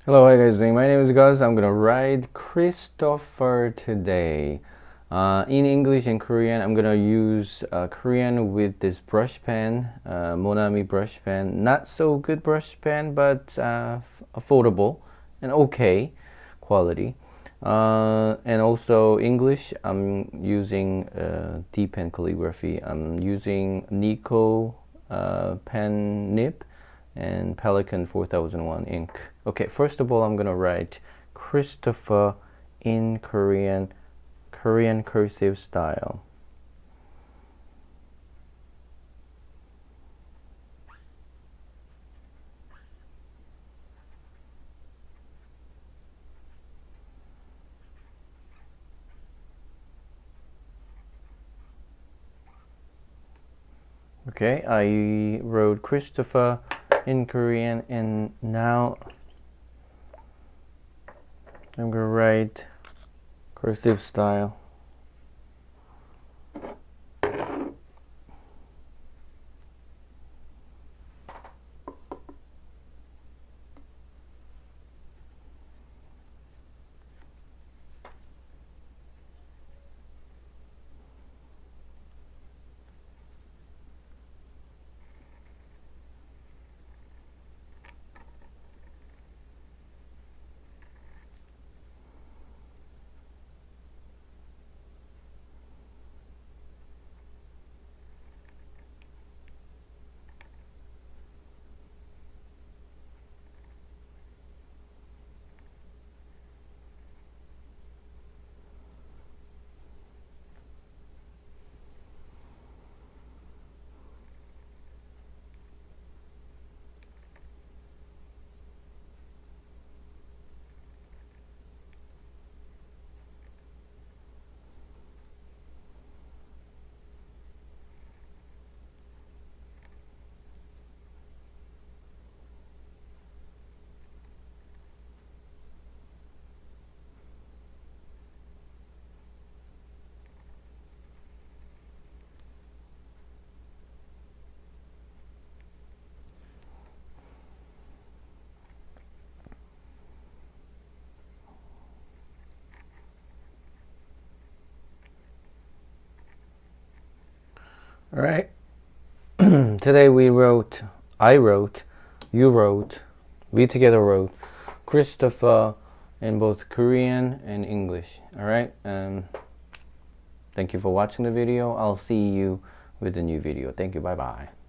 Hello, how you guys doing? My name is Gus. I'm gonna write Christopher today. In English and Korean, I'm gonna use Korean with this brush pen, Monami brush pen. Not so good brush pen, but affordable and okay quality. And also English, I'm using D pen calligraphy. I'm using Nico pen nib and Pelikan 4001 ink. Okay, first of all, I'm gonna write Christopher in Korean cursive style. Okay, I wrote Christopher in Korean, and now I'm gonna write cursive style. All right. Today I wrote, you wrote, we together wrote Christopher in both Korean and English. All right. Thank you for watching the video. I'll see you with the new video. Thank you. Bye bye.